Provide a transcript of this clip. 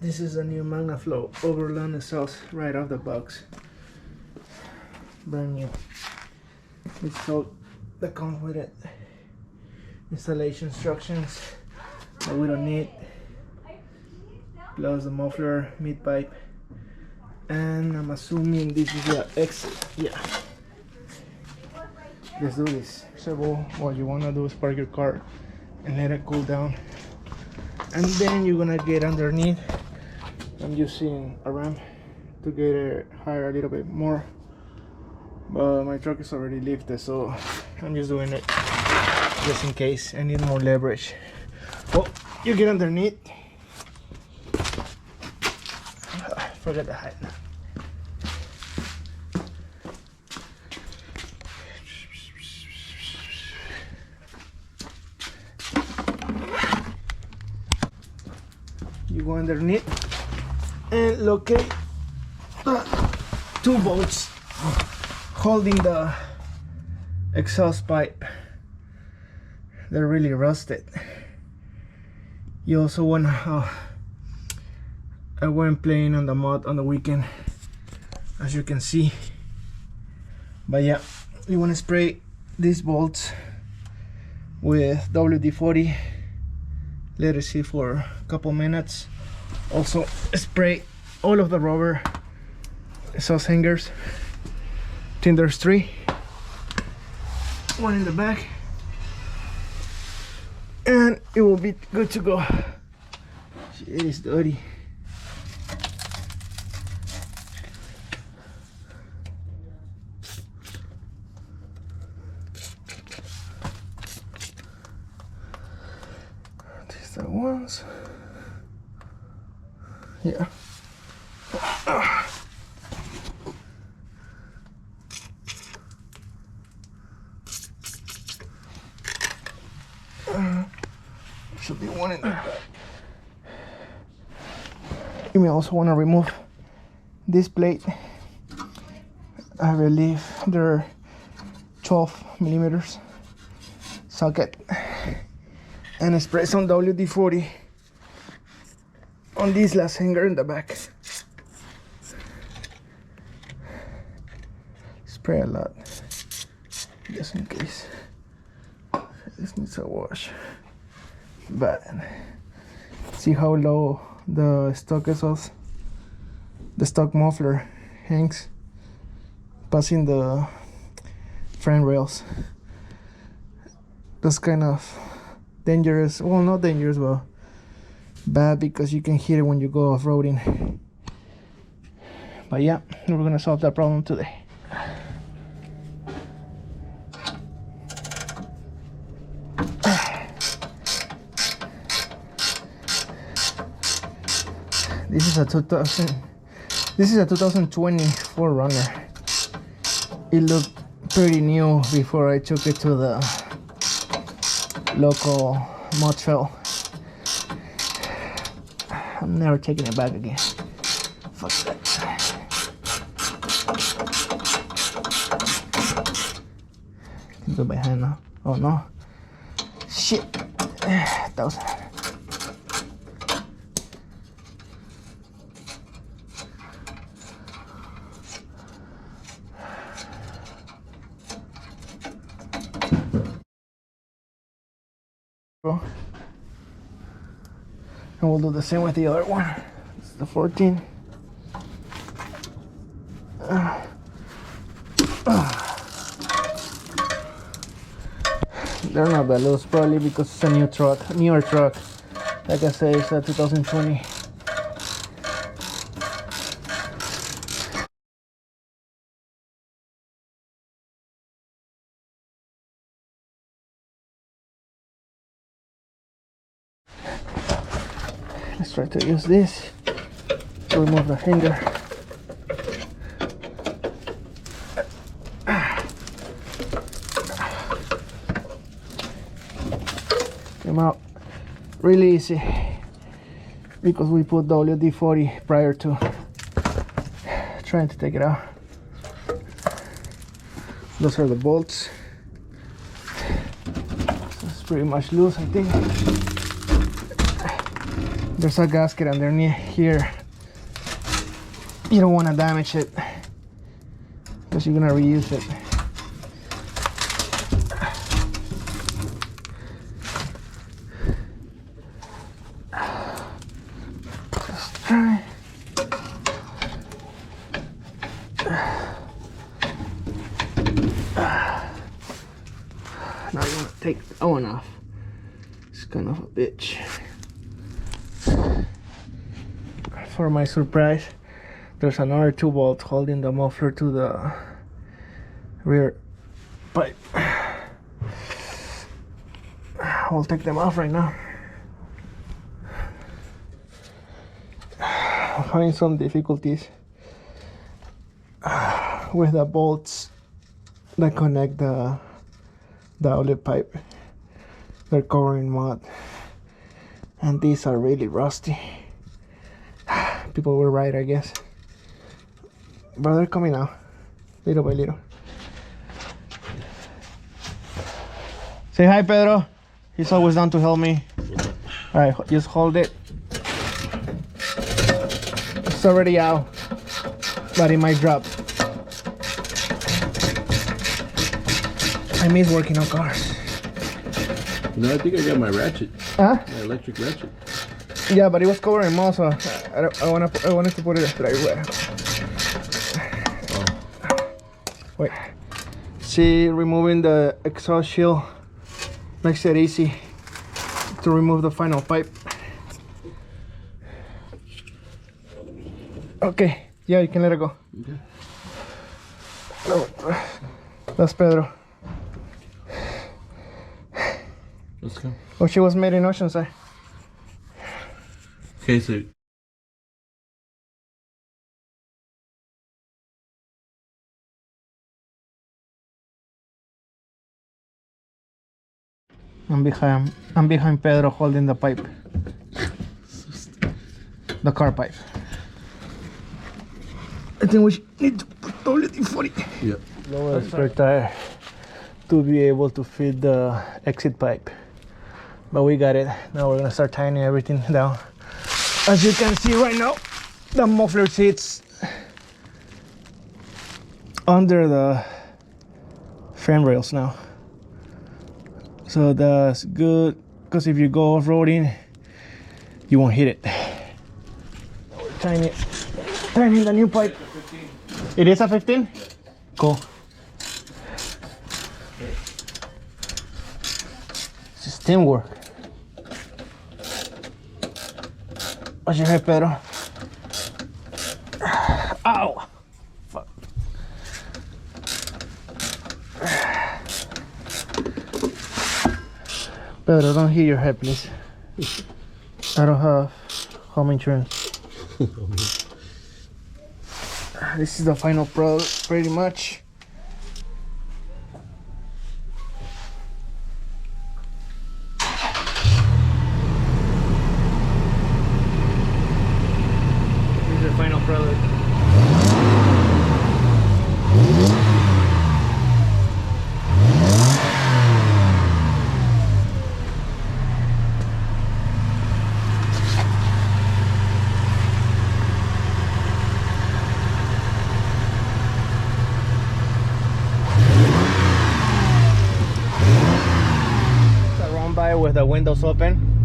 This is a new MAGNAFLOW OVERLAND exhaust right off the box. Brand new. It's all that comes with it. Installation instructions that we don't need. Plus the muffler, mid pipe. And I'm assuming this is the exit. Yeah. Let's do this. So what you wanna do is park your car and let it cool down. And then you're gonna get underneath. I'm using a ramp to get it higher a little bit more, but my truck is already lifted, so I'm just doing it just in case I need more leverage. Well, you get underneath. Forget the height. You go underneath and locate the two bolts holding the exhaust pipe. They're really rusted. You also want to I went playing on the mud on the weekend, as you can see. But yeah, you want to spray these bolts with WD-40, let it sit for a couple minutes. Also spray all of the rubber exhaust hangers. I think there's 3, one in the back, and it will be good to go. It is dirty. These are the ones. Yeah. Should be one in there. You may also want to remove this plate. I believe they're 12 millimeters socket, and spray some WD-40 on this last hanger in the back. Spray a lot, just in case. This needs a wash. But see how low the stock exhaust, the stock muffler hangs, passing the frame rails. That's kind of dangerous. Well, not dangerous, but bad, because you can hit it when you go off-roading. But yeah, we're gonna solve that problem today. This is a 2020 4runner. It looked pretty new before I took it to the local mud trail. I'm never taking it back again. Fuck that. Can do it by hand now. Oh no. Shit. 1,000. And we'll do the same with the other one. This is the 14. They're not that loose, probably because it's a newer truck. Like I say, it's a 2020. Let's try to use this to remove the hanger. Came out really easy because we put WD-40 prior to trying to take it out. Those are the bolts. So it's pretty much loose, I think. There's a gasket underneath here. You don't want to damage it because you're gonna reuse it. Let's try. Now you want to take that one off. It's kind of a bitch. For my surprise, there's another 2 bolts holding the muffler to the rear pipe. I'll take them off right now. I'm having some difficulties with the bolts that connect the outlet pipe. They're covered in mud and these are really rusty. People were right, I guess, but they're coming out little by little. Say hi, Pedro. He's always down to help me. All right, just hold it. It's already out, but it might drop. I miss working on cars. No, I think I got my ratchet. Huh? My electric ratchet. Yeah, but it was covered in mud, so I wanted to put it right away. Oh. Wait. See, removing the exhaust shield makes it easy to remove the final pipe. Okay, yeah, you can let it go. Okay. Oh, that's Pedro. Let's go. Oh, she was made in Oceanside. Okay, so I'm behind Pedro holding the pipe. The car pipe. I think we need to put WD-40. yep. Lower spare tire to be able to fit the exit pipe. But we got it. Now we're gonna start tightening everything down. As you can see right now, the muffler sits under the frame rails now. So that's good, because if you go off-roading, you won't hit it. We're tightening the new pipe. It is a 15? Cool. It's just teamwork. Watch your head, Pedro. Ow! Fuck. Pedro, don't hit your head, please. I don't have home insurance. This is the final product, pretty much. This is the final product. With the windows open.